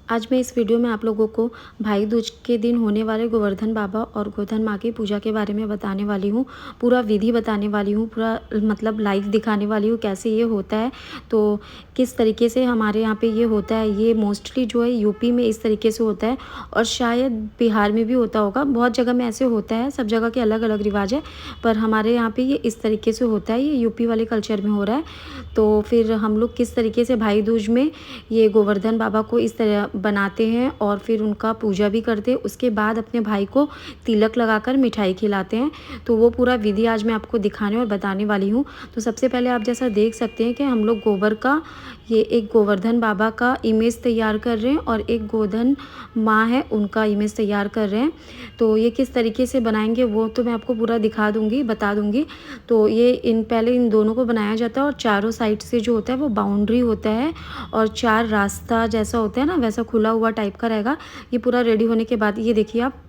आज मैं इस वीडियो में आप लोगों को भाई दूज के दिन होने वाले गोवर्धन बाबा और गोधन माँ की पूजा के बारे में बताने वाली हूँ। पूरा विधि बताने वाली हूँ, पूरा मतलब लाइव दिखाने वाली हूँ कैसे ये होता है। तो किस तरीके से हमारे यहाँ पे ये होता है, ये मोस्टली जो है यूपी में इस तरीके से होता है और शायद बिहार में भी होता होगा। बहुत जगह में ऐसे होता है, सब जगह के अलग अलग रिवाज है, पर हमारे यहाँ पे ये इस तरीके से होता है, ये यूपी वाले कल्चर में हो रहा है। तो फिर हम लोग किस तरीके से भाई दूज में ये गोवर्धन बाबा को इस तरह बनाते हैं और फिर उनका पूजा भी करते हैं। उसके बाद अपने भाई को तिलक लगाकर मिठाई खिलाते हैं। तो वो पूरा विधि आज मैं आपको दिखाने और बताने वाली हूँ। तो सबसे पहले आप जैसा देख सकते हैं कि हम लोग गोबर का ये एक गोवर्धन बाबा का इमेज तैयार कर रहे हैं और एक गोधन माँ है उनका इमेज तैयार कर रहे हैं। तो ये किस तरीके से बनाएंगे वो तो मैं आपको पूरा दिखा दूँगी, बता दूँगी। तो ये पहले इन दोनों को बनाया जाता है और चारों साइड से जो होता है वो बाउंड्री होता है और 4 रास्ता जैसा होता है ना, वैसा खुला हुआ टाइप का रहेगा। ये पूरा रेडी होने के बाद ये देखिए आप,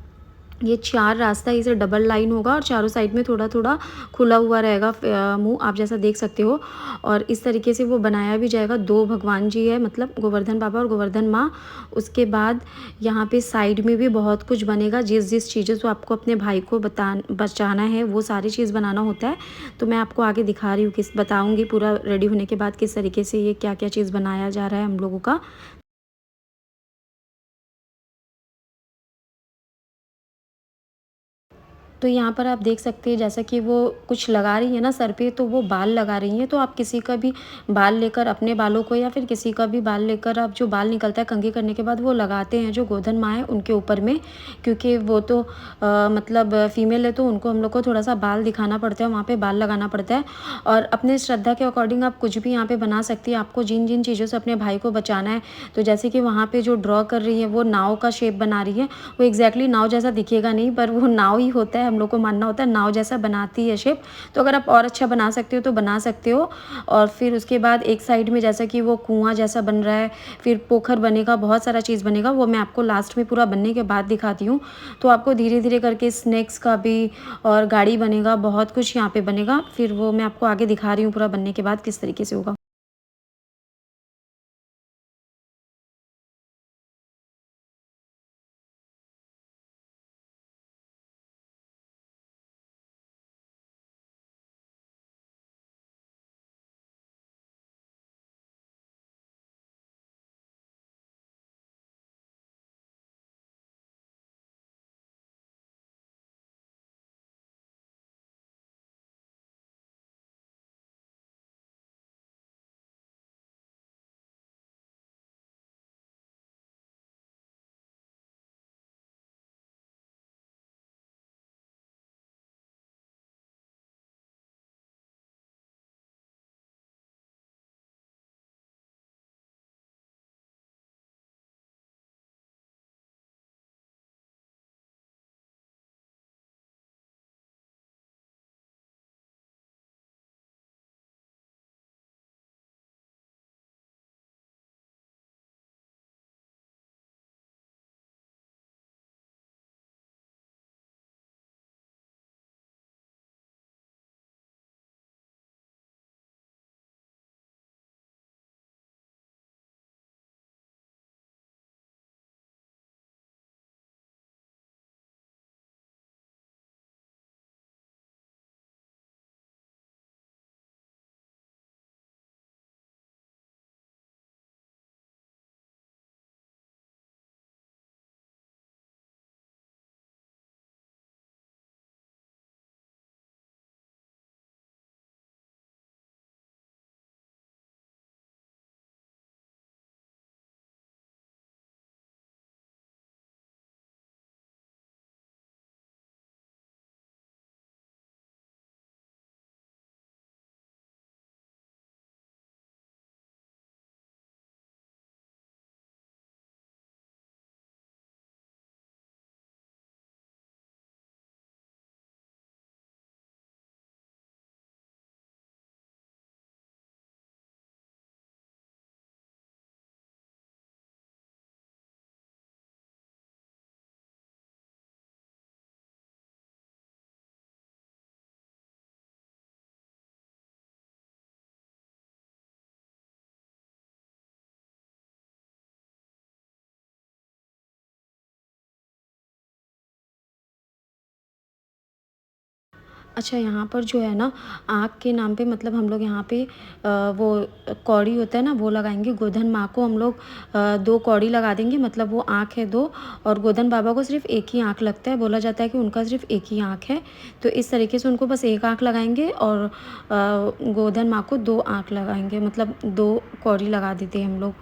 ये 4 रास्ता इसे डबल लाइन होगा और चारों साइड में थोड़ा-थोड़ा खुला हुआ रहेगा मुँह, आप जैसा देख सकते हो। और इस तरीके से वो बनाया भी जाएगा। 2 भगवान जी है, मतलब गोवर्धन बाबा और गोवर्धन माँ। उसके बाद यहाँ पे साइड में भी बहुत कुछ बनेगा, जिस चीज़ों को आपको अपने भाई को बचाना है वो सारी चीज़ बनाना होता है। तो मैं आपको आगे दिखा रही हूँ, बताऊँगी पूरा रेडी होने के बाद किस तरीके से ये क्या-क्या चीज़ बनाया जा रहा है हम लोगों का। तो यहाँ पर आप देख सकते हैं जैसा कि वो कुछ लगा रही है ना सर पे, तो वो बाल लगा रही हैं। तो आप किसी का भी बाल लेकर, अपने बालों को या फिर किसी का भी बाल लेकर, आप जो बाल निकलता है कंघी करने के बाद वो लगाते हैं जो गोधन माँ है उनके ऊपर में। क्योंकि वो तो मतलब फीमेल है, तो उनको हम लोग को थोड़ा सा बाल दिखाना पड़ता है, वहाँ पे बाल लगाना पड़ता है। और अपने श्रद्धा के अकॉर्डिंग आप कुछ भी यहाँ पे बना सकती है। आपको जिन जिन चीज़ों से अपने भाई को बचाना है, तो जैसे कि वहाँ पे जो ड्रॉ कर रही है वो नाव का शेप बना रही है। वो एग्जैक्टली नाव जैसा दिखेगा नहीं, पर वो नाव ही होता है, हम लोग को मानना होता है नाव जैसा बनाती है शेप। तो अगर आप और अच्छा बना सकते हो तो बना सकते हो। और फिर उसके बाद एक साइड में जैसा कि वो कुआं जैसा बन रहा है, फिर पोखर बनेगा, बहुत सारा चीज़ बनेगा, वो मैं आपको लास्ट में पूरा बनने के बाद दिखाती हूँ। तो आपको धीरे धीरे करके स्नैक्स का भी और गाड़ी बनेगा, बहुत कुछ यहाँ पे बनेगा। फिर वो मैं आपको आगे दिखा रही हूँ पूरा बनने के बाद किस तरीके से होगा। अच्छा, यहाँ पर जो है ना आँख के नाम पे मतलब हम लोग यहाँ पे वो कौड़ी होता है ना वो लगाएंगे। गोधन माँ को हम लोग 2 कौड़ी लगा देंगे, मतलब वो आँख है 2, और गोधन बाबा को सिर्फ एक ही आँख लगता है। बोला जाता है कि उनका सिर्फ एक ही आँख है, तो इस तरीके से उनको बस एक आँख लगाएंगे और गोधन माँ को 2 आँख लगाएंगे, मतलब 2 कौड़ी लगा देते हैं हम लोग।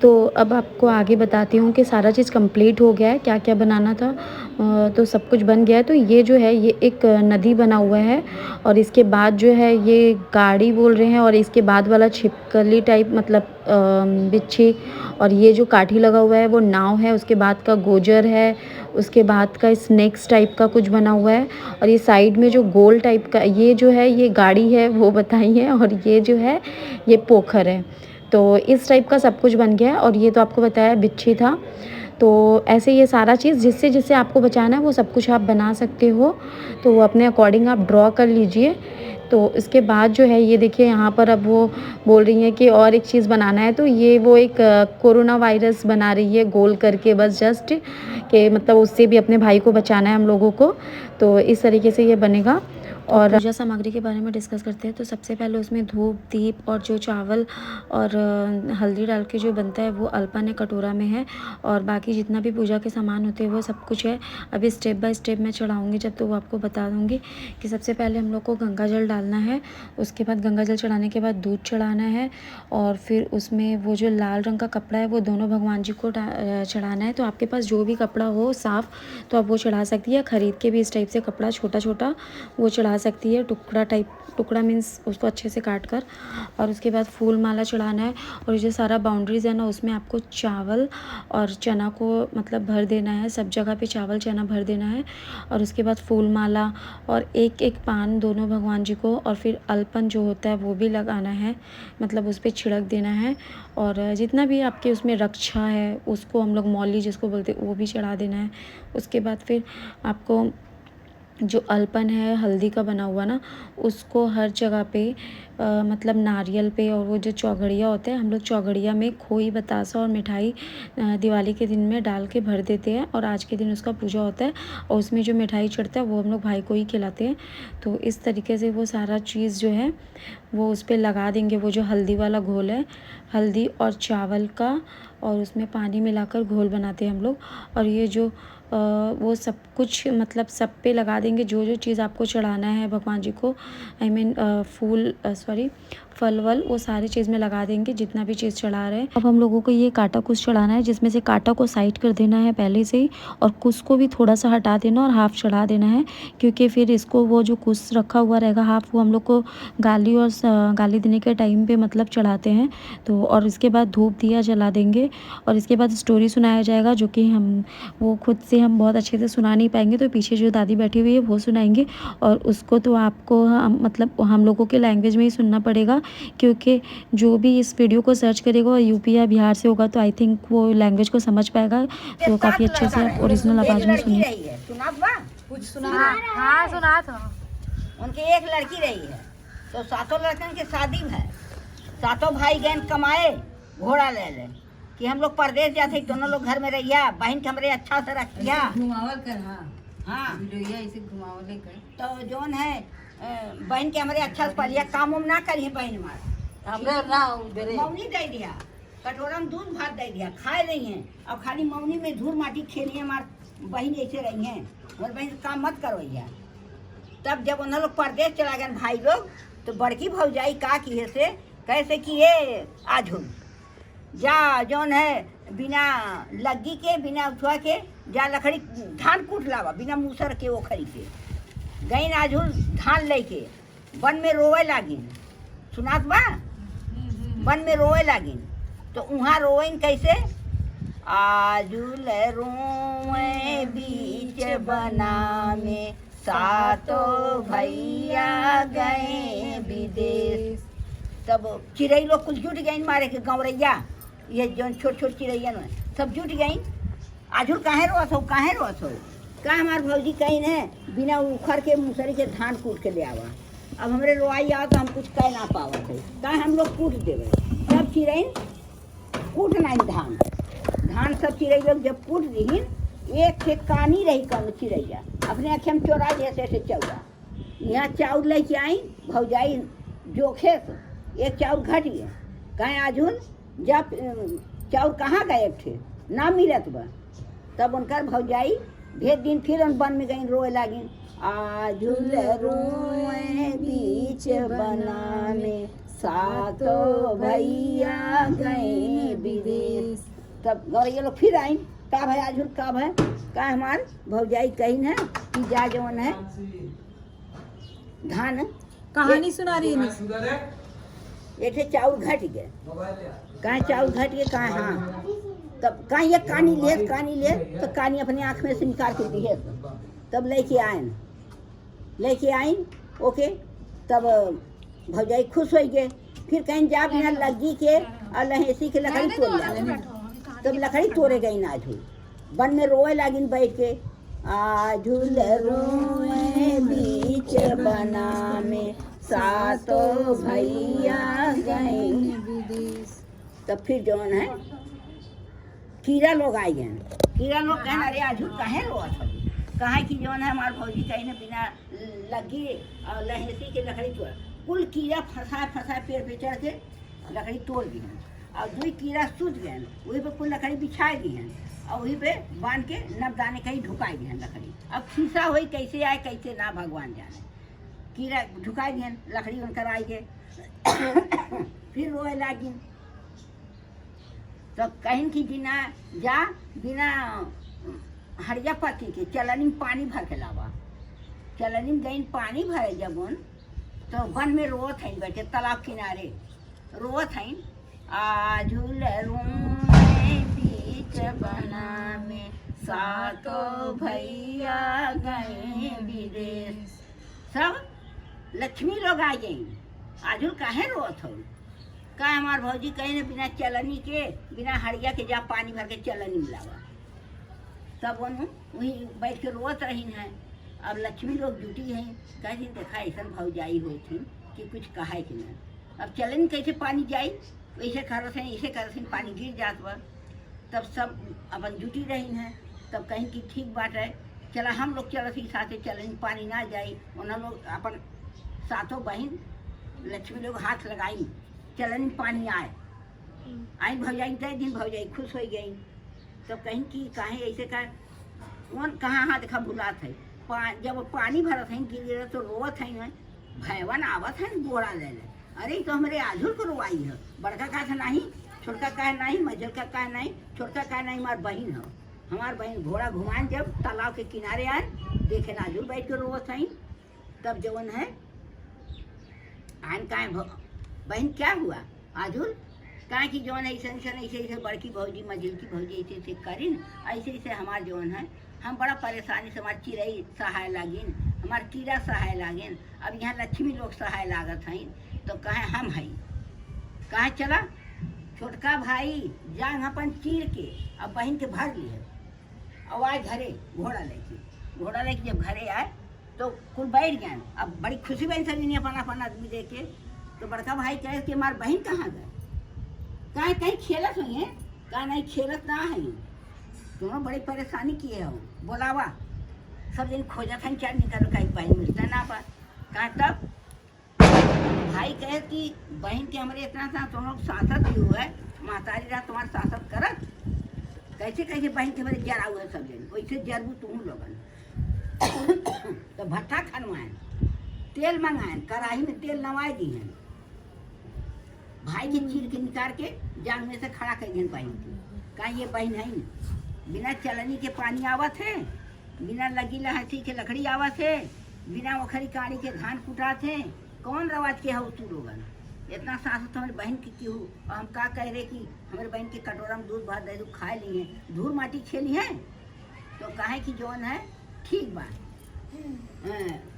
तो अब आपको आगे बताती हूँ कि सारा चीज़ कंप्लीट हो गया है, क्या क्या बनाना था। तो सब कुछ बन गया है। तो ये जो है ये एक नदी बना हुआ है, और इसके बाद जो है ये गाड़ी बोल रहे हैं, और इसके बाद वाला छिपकली टाइप मतलब बिच्छी, और ये जो काठी लगा हुआ है वो नाव है। उसके बाद का गोजर है, उसके बाद का स्नेक्स टाइप का कुछ बना हुआ है, और ये साइड में जो गोल टाइप का ये जो है ये गाड़ी है वो बताई है, और ये जो है ये पोखर है। तो इस टाइप का सब कुछ बन गया है, और ये तो आपको बताया बिच्छी था। तो ऐसे ये सारा चीज़ जिससे जिससे आपको बचाना है वो सब कुछ आप बना सकते हो, तो वो अपने अकॉर्डिंग आप ड्रॉ कर लीजिए। तो इसके बाद जो है ये देखिए यहाँ पर अब वो बोल रही हैं कि और एक चीज़ बनाना है, तो ये वो एक कोरोना वायरस बना रही है गोल करके, बस जस्ट कि मतलब उससे भी अपने भाई को बचाना है हम लोगों को। तो इस तरीके से ये बनेगा। और पूजा सामग्री के बारे में डिस्कस करते हैं। तो सबसे पहले उसमें धूप, दीप और जो चावल और हल्दी डाल के जो बनता है वो अल्पा कटोरा में है, और बाकी जितना भी पूजा के सामान होते हैं वो सब कुछ है। अभी स्टेप बाय स्टेप मैं चढ़ाऊँगी जब, तो वो आपको बता दूँगी कि सबसे पहले हम लोग को गंगा जल डालना है। उसके बाद गंगा जल चढ़ाने के बाद दूध चढ़ाना है, और फिर उसमें वो जो लाल रंग का कपड़ा है वो दोनों भगवान जी को चढ़ाना है। तो आपके पास जो भी कपड़ा हो साफ़ तो आप वो चढ़ा सकती है, ख़रीद के भी इस टाइप से कपड़ा छोटा छोटा वो चढ़ा सकती है, टुकड़ा टाइप, टुकड़ा मीन्स उसको अच्छे से काट कर। और उसके बाद फूल माला चढ़ाना है, और जो सारा बाउंड्रीज है ना उसमें आपको चावल और चना को मतलब भर देना है, सब जगह पे चावल चना भर देना है। और उसके बाद फूल माला और एक एक पान दोनों भगवान जी को, और फिर अल्पन जो होता है वो भी लगाना है, मतलब उस पर छिड़क देना है। और जितना भी आपके उसमें रक्षा है उसको हम लोग मौली जिसको बोलते हैं वो भी चढ़ा देना है। उसके बाद फिर आपको जो अल्पन है हल्दी का बना हुआ ना उसको हर जगह पे मतलब नारियल पे, और वो जो चौघड़िया होते हैं हम लोग चौघड़िया में खोई बतासा और मिठाई दिवाली के दिन में डाल के भर देते हैं, और आज के दिन उसका पूजा होता है, और उसमें जो मिठाई चढ़ता है वो हम लोग भाई को ही खिलाते हैं। तो इस तरीके से वो सारा चीज़ जो है वो उस पर लगा देंगे। वो जो हल्दी वाला घोल है, हल्दी और चावल का, और उसमें पानी मिलाकर घोल बनाते हैं हम लोग। और ये जो वो सब कुछ मतलब सब पे लगा देंगे, जो जो चीज़ आपको चढ़ाना है भगवान जी को, आई मीन फूल सॉरी फल वल वो सारी चीज़ में लगा देंगे जितना भी चीज़ चढ़ा रहे हैं। अब हम लोगों को ये काटा कुछ चढ़ाना है, जिसमें से काटा को साइड कर देना है पहले से ही, और कुछ को भी थोड़ा सा हटा देना और हाफ चढ़ा देना है, क्योंकि फिर इसको वो जो कुछ रखा हुआ रहेगा हाफ वो हम लोग को गाली और गाली देने के टाइम पे मतलब चढ़ाते हैं। तो और इसके बाद धूप दिया जला देंगे, और इसके बाद स्टोरी सुनाया जाएगा, जो कि हम वो खुद से हम बहुत अच्छे से सुना नहीं पाएंगे, तो पीछे जो दादी बैठी हुई है वो सुनाएंगे, और उसको तो आपको मतलब हम लोगों के लैंग्वेज में ही सुनना पड़ेगा, क्योंकि जो भी इस वीडियो को सर्च करेगा और यूपी या बिहार से होगा तो आई थिंक वो लैंग्वेज को समझ पाएगा। तो काफ़ी अच्छे से आप ओरिजिनल आवाज़ में सुनिए। कुछ सुना? हाँ सुना था। उनकी एक लड़की रही है, तो सातों लड़कन की शादी है, सातों भाई गहन कमाए घोड़ा ले ले कि हम लोग परदेश जाते, दोनों लोग घर में रहिया, बहन के हमरे अच्छा से रखिया, घुमावल कर। हाँ ऐसे घुमावल कर। तो जोन है बहन के हमरे अच्छा से पलिया, काम उम ना करिए बहन मार, हमरे ना मौनी दे दिया, कटोरा में दूध भात दे दिया, खाए रही हैं, अब खाली मौनी में धूल माटी खेली है, हमार बहन ऐसे रही हैं, और बहन काम मत करो भैया। तब जब उन लोग परदेश चला गए भाई लोग, तो बड़की भौजाई का किए से कैसे किए आझुल जा जौन है बिना लग्गी के बिना उठवा के जा लकड़ी धान कूट लावा, बिना मूसर के वो खरी के गई आझुल धान लेके वन में रोवे लागिन, सुनात बा वन में रोवे लागिन। तो वहाँ रोइन कैसे, आजुल रोवे बीच बना में, सातों भैया गए विदेश। तब चिड़ै लोग कुछ जुट गई मारे के गौरैया, ये जो छोट छोट चिड़ैया न सब जुट गई, आजुर काहे रोत हो, काहे रोत हो, का हमार भौजी कहीं है बिना उखड़ के मूसरी के धान कूट के ले आवा, अब हमरे रोआई आओ तो हम कुछ कह ना पावत है, का हम लोग कूट देवे। सब चिड़ै कूट नहीं धान सब चिड़ै लोग जब कूट दीन, एक से कानी रही कम चिड़ैया अपने अखे में चोरा जैसे ऐसे चौरा, यहाँ चाउर लेके आई भौजाई जोखे से एक चाउर घट गया कहें आजुन जब चाउर कहाँ गए थे ना मिलत बा तब उनकर भौजाई भेज दिन फिर उन वन में गई रोए लागी आजुल रोए बीच बना में सातो भैया गए विदेश। तब गौरैया लोग फिर आई का भाई आजुल का भाई का हमार भौजाई कही ना कि जा जवन है धान कहानी सुना रही है एक चाउर घट गए कहाँ चाउर घट गए कहाँ हाँ तब कहाँ ये कानी ले तो कानी अपने आँख में से निकाल के दी है तब लेके आइन ओके तब भौजाई खुश हो गए फिर कहीं जा बिना लगी के और लहेसी के लकड़ी तोड़ ला तब लकड़ी तोड़े गई ना आजू वन में रोए लागिन बैठ के आजुल रोए बीच बना में सातो भैया गए विदेश। तब फिर जौन है कीड़ा लोग आए गए कीड़ा लोग कहना अरे आजू कहे रोआ था कहा कि जौन है हमारे भौजी कहीं ना बिना लगी और लहेसी के लकड़ी तोड़ कुल कीड़ा फंसा पेड़ पे चढ़ के लकड़ी तोड़ दी हैं और दो कीड़ा सूझ गए वही पे कुल लकड़ी बिछा दी हैं और वहीं पे बांध के नबदाने कहीं ढुकाई दी हैं लकड़ी। अब खीसा हुई कैसे आए कैसे ना भगवान जाने कीड़ा ढुकाई दी लकड़ी उनकर आई गए फिर रोए लागी तो कहीं की बिना हरिया पत्ती के चलनी में पानी भर के लावा चलनी में गई पानी भरे जब उन तो वन में रोत है बैठे तालाब किनारे रोत है आजुल रूम बीच बना में सातो भैया गए विदेश। सब लक्ष्मी लोग आ गई आजुल काहे रोत हो का हमार भौजी कहीं न बिना चलनी के बिना हरिया के जा पानी भर के चलनी में लावा तब वहीं बैठ के रोत रही हैं। अब लक्ष्मी लोग जुटी हैं कह दिन देखा ऐसा भौजाई हुई थी कि कुछ कहा कि ना अब चलन कैसे पानी जाई वैसे करत हैं ऐसे करत हैं पानी गिर जात बा तब सब अपन जुटी रही हैं। तब कहीं की ठीक बात है चला हम लोग चलत ही साथे चलन पानी ना जाई उन्होंने लोग अपन सातों बहन लक्ष्मी लोग हाथ लगाई चलन पानी आए आई भौजाई दे दिन भौजाई खुश हो गई। तब कहीं की कहें ऐसे कहा कहाँ हाथ देखा भुलात है जब पानी भरत है गिर तो रोवत है ना भैवन आवत है गोड़ा ले अरे तो हमारे आजुल को रोवाई है बड़का का नहीं छोटका का नहीं मजल का नहीं छोटका का नहीं हमार बहन है हमार बहन घोड़ा घुमान जब तालाब के किनारे आए देखे आजुल बैठ के रोवत है तब जवन है आन का बहन क्या हुआ आजुल कहा कि जौन ऐसे बड़की भौजी मजिल की भौजी ऐसे करी ऐसे ऐसे हमार जौन है हम बड़ा परेशानी से हमारे चिड़ई सहाय लागिन हमारे कीड़ा सहाय लागिन अब यहाँ लक्ष्मी लोग सहाय लागत हैं तो कहे हम हैं कहे चला छोटका भाई जांग अपन चीर के अब बहन के भर लिए अब आए घरे घोड़ा लेके जब घरे आए तो कुल बैठ गए अब बड़ी खुशी बहन सभी अपन आदमी देख के तो बड़का भाई कहे कि हमारे बहन कहाँ गए कहीं कहीं खेलत हुई है कहा नहीं खेलत ना है दोनों बड़ी परेशानी किए हो बोलावा सब दिन खोजत है क्या निकल कहीं बहन मिलता ना पा कहा तब भाई कहे कि बहन के हमारे इतना सा तुम लोग सांसद भी हुआ है महतारी रहा तुम्हारा सांसद करत कैसे कैसे बहन के हमारे जरा हुए सब दिन वैसे जरूर तुम लोगन तो भट्टा खनवाए तेल मंगाए कढ़ाई में तेल नवाए दी हैं भाई के चीर के निकाल के जांग में से खड़ा कर दिन बहन की कहा ये बहन है बिना चलनी के पानी आवत है बिना लगी लहसी के लकड़ी आवत है बिना ओखरी काड़ी के धान कुटात है कौन रवाज के हो तू लोगन इतना सास तो हमारी बहन की क्यों और हम का कह रहे कि हमारे बहन के कटोरा में दूध भात दे दू खाए लिए धूल माटी खेली है तो कहे कि जौन है ठीक बात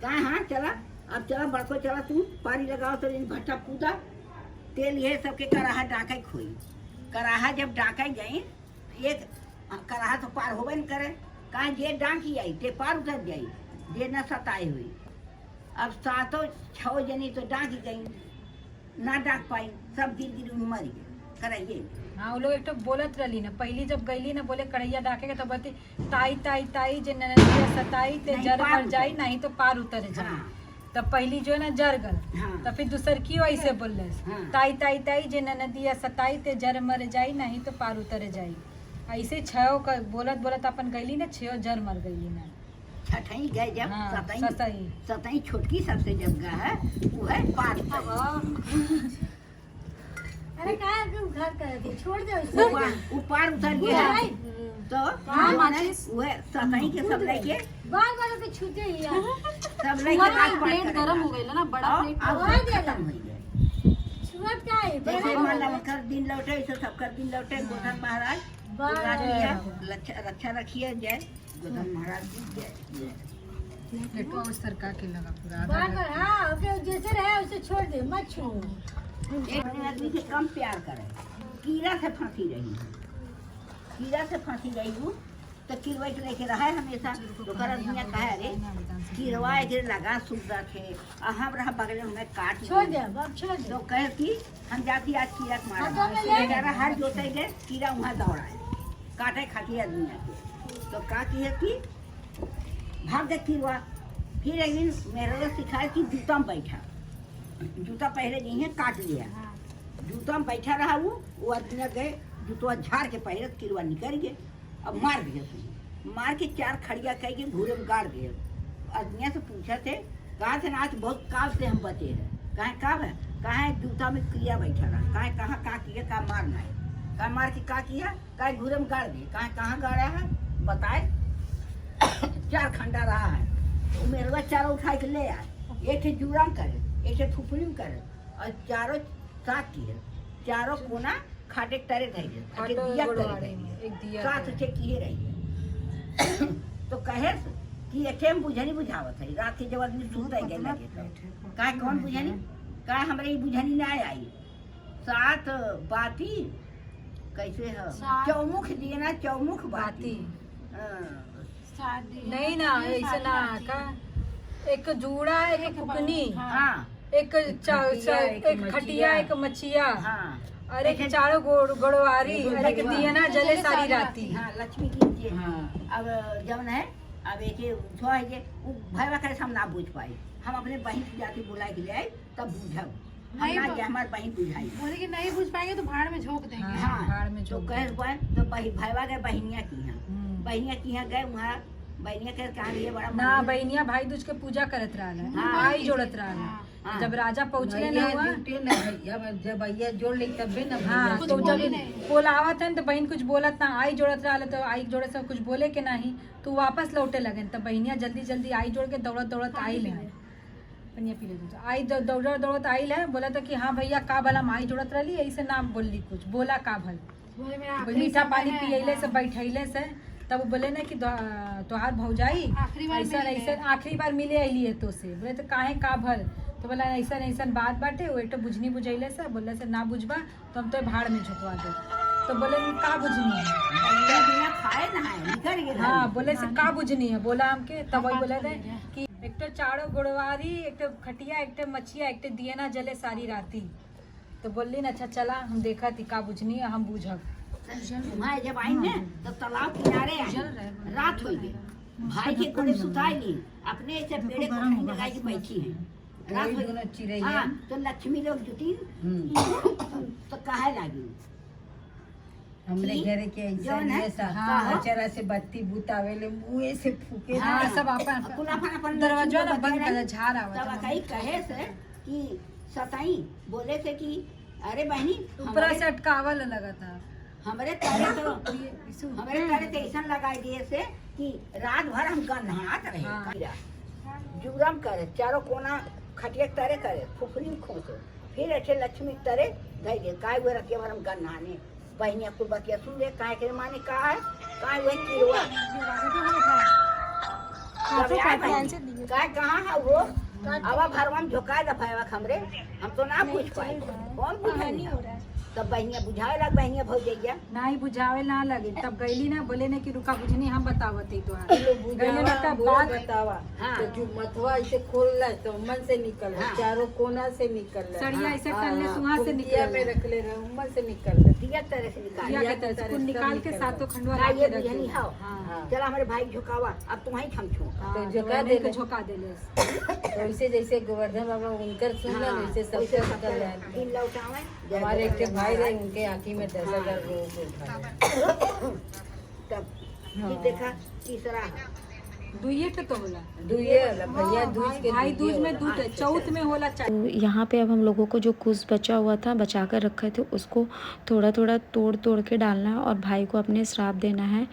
कहा हाँ चला अब चला बड़को चला तू पानी लगाओ तो भट्टा कूदा तेल ये सबके कराहा डाका खोई कराहा जब डाका गई एक कराहा तो पार होबे न करे कहाँ जे डांकी आई ते पार उतर जाई जे न सताए हुई अब सातों छो जनी तो डांकी गई ना डाक पाई सब गिर गिर मर गए कराइए हाँ वो लोग एक तो बोलत रही ना पहली जब गईली ना बोले कढ़ैया डाके तो बते ताई ताई ताई जे ननदिया सताई ते नहीं, जर पार मर जाई उतर। नहीं तो पार उतर जाए हाँ। तब पहली जो है ना जर गल हाँ। तो फिर दूसर की वैसे बोल हाँ। ताई ताई ताई जे नदिया सताई ते जर मर जाई नहीं तो पार उतर जाई। ऐसे छो का बोलत बोलत अपन गईली ना छो जर मर गईली ना। छठई गए जब हाँ, सतई सतई। सतई छोटकी सबसे जब गए है वो है पार अरे काय क्यों घर कर दी छोड़ दो वो पार उतर गया है। तो हाँ, माचिस। वो है सतई के सब लेके बार बार के छूटे ही यार सब लेके हमारा रात पार प्लेट करेगा। गरम हो गई ना, बड़ा और प्लेट अब और खत्म हो गए। छुअत का है जैसे मतलब कर दिन लौटे ऐसे सबकर दिन लौटे गोधन महाराज राज लिया, रक्षा रखिए जय गोधन महाराज की जय। नेटवा उस सरका के लगा पूरा बार बार हाँ ओके जैसे रहे उसे छोड़ दे मत छू। एक आदमी से कम प्यार करे, कीड़ा से फांसी रही है, कीड़ा से फांसी रही हूँ तो किरवा के लेके रहा है हमेशा। तो कर दुनिया कहे रे किरवा एक लगा सुविधा थे हम रहा बगल में हमें काट छोड़ दे अब छोड़ दे तो कहे कि हम जाती आज कीड़ा के हाँ, तो मैं ले मारा जरा हाथ जोते गए कीड़ा वहाँ दौड़ाए काटे खाती है दुनिया के। तो का की है कि भाग दे किरवा। फिर एक दिन मेरे को सिखाया कि जूता में बैठा, जूता पहले नहीं है काट लिया, जूता में बैठा रहा वो आदमी गए जूतवा झाड़ के पहले किरवा निकल गए। अब मार दिया उसने, मार के 4 खड़िया कह के घूरे में गाड़ दिए। आदमिया से पूछा थे कहा थे ना आज बहुत काल से हम बचे हैं, कहे काब है कहा जूता में किया बैठा रहा, कहे कहाँ का किया का मारना है, कहा मार के का किया कहे घूरे में गाड़ दिए, कहे कहाँ गाड़ा है बताए 4 खंडा रहा है। तो मेरे को चारों उठा के ले आए, एक थे जुड़म करे एक थे फुफुलिम करे और चारों साथ किए, चारों कोना खाटे तरे थे एक दिया साथ से किए रहिए। तो कहे कि एठे में बुझनी बुझावत है रात के जब आदमी सुनते गए लगे तो कहे कौन बुझनी कहे हमरे बुझनी ना आई 7 बाती कैसे है चौमुख दिए ना चौमुख बाती नहीं ना ऐसे ना का एक जूड़ा एक फुकनी हाँ एक एक खटिया एक मचिया हाँ और एक चारों गोड़वारी और एक दिया ना जले सारी राती। हाँ लक्ष्मी की अब जब है अब एक छो है जे वो भाई करे हम ना बुझ पाए, हम अपने बहन की जाति बुला के ले आए तब बुझब हम ना कि हमारे बहन बुझाई बोले कि नहीं पूछ पाएंगे तो भाड़ में झोंक देंगे। हाँ भाड़ में तो झोंक कहे तो भाईवा गए बहनिया की यहाँ बहनिया की यहाँ गए वहाँ बहनिया के कहा ये बड़ा ना बहनिया भाई दूज के पूजा करत रहा हाँ। आई जोड़त रहा हाँ। जब राजा पहुँचले ना हुआ जब भैया जोड़ ली तब भी ना हाँ तो जब बोलावत है तो बहन कुछ बोलत ना आई जोड़त रहा तो आई जोड़े से कुछ बोले के नहीं तो वापस लौटे लगे तो बहनिया जल्दी जल्दी आई जोड़ के दौड़त दौड़त आई ले पनिया पी ले आई दौड़त दौड़त आई ले बोला था कि हाँ भैया का भला माई जोड़त रही ऐसे ना बोलली कुछ बोला का भल बोले मेरा मीठा पानी पियले से बैठैले से तब बोले ना कि तोहार भौजाई ऐसा ऐसा आखिरी बार मिले अलिए तो से बोले तो काहे का भल तो बोला ऐसा ऐसा बात बाटे वो एक बुझनी बुझैले से बोले से ना बुझबा तो हम तो भाड़ में झुकवा दे तो बोले का बुझनी है बिना खाए नहाए निकल गए हाँ बोले से का बुझनी है बोला हमके तब वही बोले थे कि एक तो चारों गोड़वारी एक तो खटिया एक तो मछिया एक तो दिए ना जले सारी राती तो बोली ना अच्छा चला हम देखा थी का बुझनी है हम बुझब वहाँ जब आई ने तो तालाब किनारे आई रात हो गई भाई के कोने सुताई नहीं अपने ऐसे पेड़े को नहीं लगाई के बैठी है रात हो गई चिड़ैया हाँ तो लक्ष्मी लोग जुटी तो कहे लगी हमने घर के ऐसा जौन है, ये सा हाँ। अचरा से बत्ती बुतावेले मुँह से फूके हाँ सब अपन अपना अपन दरवाजा ना बंद कर झाड़ तब आवा कहीं कहे से कि सताई बोले से कि अरे बहनी ऊपर से अटकावल लगा था हमारे तारे तो ऐसा लगाई दिए से कि रात भर हम गन्हात रहे हाँ। कीड़ा। जुगरम करे चारों कोना खटिया तरे करे फुफरी खोसे फिर ऐसे लक्ष्मी तरे धै दे काय हुए रखे भर हम गन्हाने बहनिया कुल बतिया सुन ले काय के माने का है काय हुए किरवा काय कहाँ है वो अब भरवा में झोंका दफाएवा हमरे हम तो ना पूछ पाए कौन पूछा तब बहनिया बुझावे लग बहनिया भौजैया ना ही बुझावे ना लगे तब गईली ना बोले ने कि रुका बुझनी हम बतावत ही तो गईले ना का बुझावा बात बतावा हाँ। तो जो मथवा ऐसे खोल तो मन से निकल हाँ। चारों कोना से निकल सड़िया ऐसे टल्ले सुहा से निकल निकल में रख ले रहे उम्मन से निकल ले दिया तरह से निकाल या के तरह से कुल निकाल के सातों खंडवा का ला ये के रख बुझनी दे हाओ हाँ। चला हमारे भाई झुकावा अब तुम ही थमछो तो तो झुका झोका देले। झोका देले तो ऐसे जैसे गोवर्धन बाबा उनकर सुनना वैसे सबसे निकल जाए दिन लौटावे हमारे एक भाई रहे उनके आँखी में 10,000 रोग उठा तब ये देखा तीसरा दुइये के तो होला दुइये वाला भैया दूज के भाई दूज दुइये में दूध है चौथ में होला चाहिए तो यहाँ पे अब हम लोगों को जो कुछ बचा हुआ था बचा कर रखे थे उसको थोड़ा थोड़ा तोड़ तोड़ के डालना है और भाई को अपने श्राप देना है।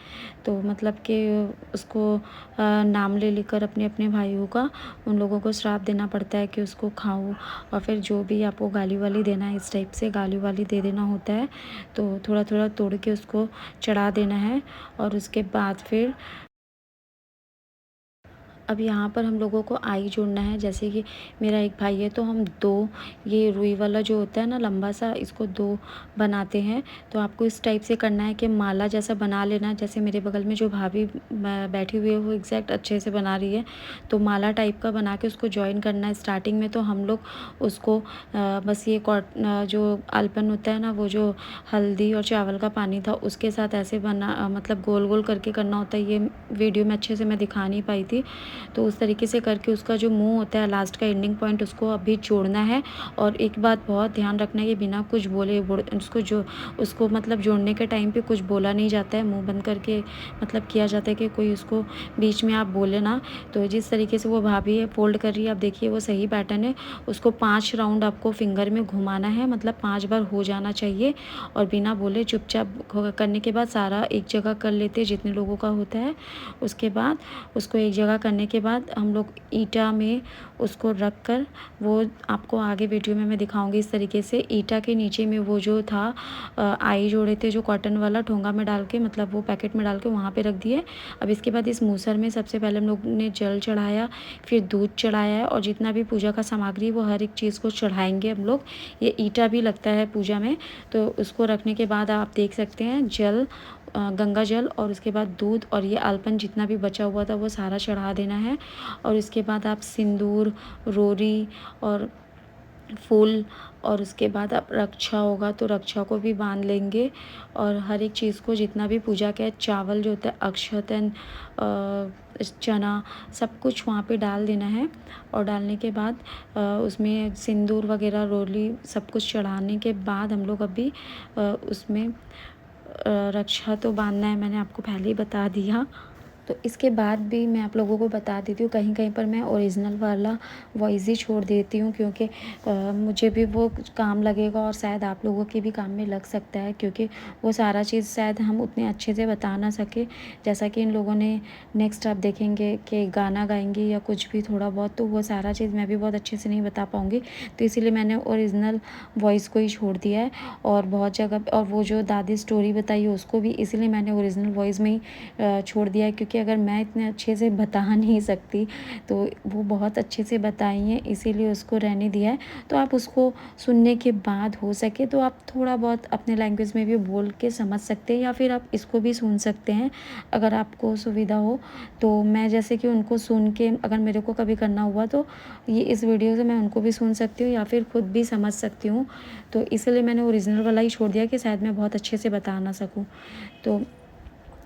तो मतलब कि उसको नाम ले लेकर अपने अपने भाइयों का उन लोगों को श्राप देना पड़ता है कि उसको खाओ और फिर जो भी आपको गाली वाली देना है इस टाइप से गाली वाली दे देना होता है। तो थोड़ा थोड़ा तोड़ के उसको चढ़ा देना है और उसके बाद फिर अब यहाँ पर हम लोगों को आई जोड़ना है। जैसे कि मेरा एक भाई है तो हम दो ये रुई वाला जो होता है ना लंबा सा इसको दो बनाते हैं। तो आपको इस टाइप से करना है कि माला जैसा बना लेना। जैसे मेरे बगल में जो भाभी बैठी हुई है वो एग्जैक्ट अच्छे से बना रही है तो माला टाइप का बना के उसको जॉइन करना है। स्टार्टिंग में तो हम लोग उसको बस ये जो आलपन होता है ना वो जो हल्दी और चावल का पानी था उसके साथ ऐसे बना मतलब गोल गोल करके करना होता है। ये वीडियो में अच्छे से मैं दिखा नहीं पाई थी तो उस तरीके से करके उसका जो मुंह होता है लास्ट का एंडिंग पॉइंट उसको अभी जोड़ना है। और एक बात बहुत ध्यान रखना है कि बिना कुछ बोले उसको मतलब जोड़ने के टाइम पे कुछ बोला नहीं जाता है, मुंह बंद करके मतलब किया जाता है कि कोई उसको बीच में आप बोले ना। तो जिस तरीके से वो भाभी है फोल्ड कर रही है आप देखिए वो सही पैटर्न है। उसको 5 राउंड आपको फिंगर में घुमाना है मतलब 5 बार हो जाना चाहिए और बिना बोले चुपचाप करने के बाद सारा एक जगह कर लेते हैं जितने लोगों का होता है। उसके बाद उसको एक जगह करने के बाद हम लोग ईंटा में उसको रख कर वो आपको आगे वीडियो में मैं दिखाऊंगी। इस तरीके से ईंटा के नीचे में वो जो था आई जोड़े थे जो कॉटन वाला ठोंगा में डाल के मतलब वो पैकेट में डाल के वहाँ पे रख दिए। अब इसके बाद इस मूसर में सबसे पहले हम लोग ने जल चढ़ाया फिर दूध चढ़ाया है और जितना भी पूजा का सामग्री वो हर एक चीज़ को चढ़ाएंगे हम लोग। ये ईंटा भी लगता है पूजा में तो उसको रखने के बाद आप देख सकते हैं जल गंगा जल और उसके बाद दूध और ये आलपन जितना भी बचा हुआ था वो सारा चढ़ा देना है। और उसके बाद आप सिंदूर रोरी और फूल और उसके बाद आप रक्षा होगा तो रक्षा को भी बांध लेंगे और हर एक चीज़ को जितना भी पूजा का चावल जो होता है अक्षत चना सब कुछ वहाँ पे डाल देना है। और डालने के बाद उसमें सिंदूर वगैरह रोली सब कुछ चढ़ाने के बाद हम लोग अभी उसमें रक्षा तो बांधना है मैंने आपको पहले ही बता दिया। तो इसके बाद भी मैं आप लोगों को बता देती हूँ कहीं कहीं पर मैं ओरिजिनल वाला वॉइस ही छोड़ देती हूँ क्योंकि मुझे भी वो काम लगेगा और शायद आप लोगों के भी काम में लग सकता है क्योंकि वो सारा चीज़ शायद हम उतने अच्छे से बता ना सके जैसा कि इन लोगों ने नेक्स्ट आप देखेंगे कि गाना गाएंगे या कुछ भी थोड़ा बहुत तो वो सारा चीज़ मैं भी बहुत अच्छे से नहीं बता पाऊँगी। तो इसीलिए मैंने ओरिजिनल वॉइस को ही छोड़ दिया है और बहुत जगह और वो जो दादी स्टोरी बताई है उसको भी इसीलिए मैंने ओरिजिनल वॉइस में ही छोड़ दिया है क्योंकि अगर मैं इतने अच्छे से बता नहीं सकती तो वो बहुत अच्छे से बताई हैं इसीलिए उसको रहने दिया है। तो आप उसको सुनने के बाद हो सके तो आप थोड़ा बहुत अपने लैंग्वेज में भी बोल के समझ सकते हैं या फिर आप इसको भी सुन सकते हैं अगर आपको सुविधा हो। तो मैं जैसे कि उनको सुन के अगर मेरे को कभी करना हुआ तो ये इस वीडियो से मैं उनको भी सुन सकती हूँ या फिर खुद भी समझ सकती हूँ। तो इसलिए मैंने ओरिजिनल वाला ही छोड़ दिया कि शायद मैं बहुत अच्छे से बता ना सकूँ। तो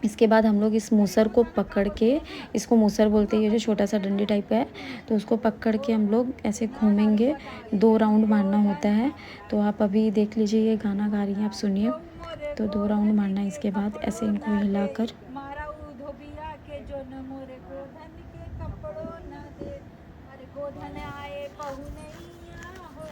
इसके बाद हम लोग इस मूसर को पकड़ के इसको मूसर बोलते हैं ये जो छोटा सा डंडी टाइप का है तो उसको पकड़ के हम लोग ऐसे घूमेंगे 2 राउंड मारना होता है। तो आप अभी देख लीजिए ये गाना गा रही हैं आप सुनिए। तो 2 राउंड मारना है इसके बाद ऐसे इनको हिलाकर मारा धोबिया के जो न मोरे गोधन के कपड़ों न दे अरे गोधन आए पहु नैया हो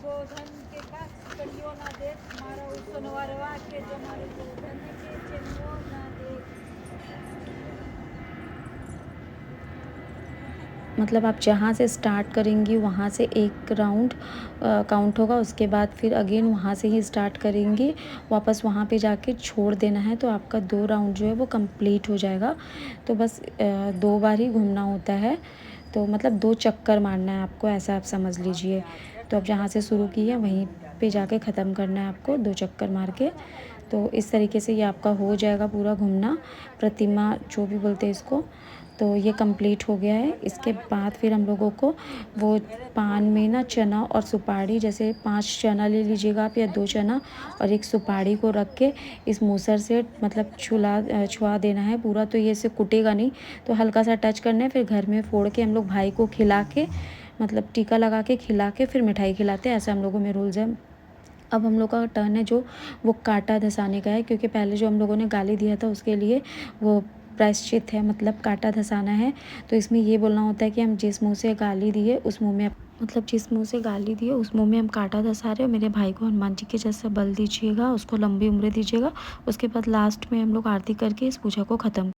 गोधन के का कलियो न दे मारा सोनवरवा के जो मारे गोधन के चनियो न दे। मतलब आप जहाँ से स्टार्ट करेंगी वहाँ से 1 राउंड काउंट होगा उसके बाद फिर अगेन वहाँ से ही स्टार्ट करेंगी वापस वहाँ पे जाके छोड़ देना है। तो आपका 2 राउंड जो है वो कंप्लीट हो जाएगा। तो बस 2 बार ही घूमना होता है तो मतलब 2 चक्कर मारना है आपको ऐसा आप समझ लीजिए। तो अब जहाँ से शुरू की है वहीं पे जाके ख़त्म करना है आपको 2 चक्कर मार के। तो इस तरीके से ये आपका हो जाएगा पूरा घूमना, प्रतिमा जो भी बोलते हैं इसको। तो ये कंप्लीट हो गया है। इसके बाद फिर हम लोगों को वो पान में ना चना और सुपारी, जैसे 5 चना ले लीजिएगा आप या 2 चना और 1 सुपारी को रख के इस मूसर से मतलब छुआ देना है पूरा। तो ये इसे कुटेगा नहीं, तो हल्का सा टच करना है। फिर घर में फोड़ के हम लोग भाई को खिला के, मतलब टीका लगा के खिला के फिर मिठाई खिलाते हैं। ऐसा हम लोगों में रूल्स है। अब हम लोग का टर्न है जो वो कांटा धंसाने का है, क्योंकि पहले जो हम लोगों ने गाली दिया था उसके लिए वो प्रायश्चित है, मतलब कांटा धंसाना है। तो इसमें ये बोलना होता है कि हम जिस मुंह से गाली दिए उस मुंह में, मतलब जिस मुंह से गाली दिए उस मुंह में हम कांटा धंसा रहे हो। मेरे भाई को हनुमान जी के जैसा बल दीजिएगा, उसको लंबी उम्र दीजिएगा। उसके बाद लास्ट में हम लोग आरती करके इस पूजा को ख़त्म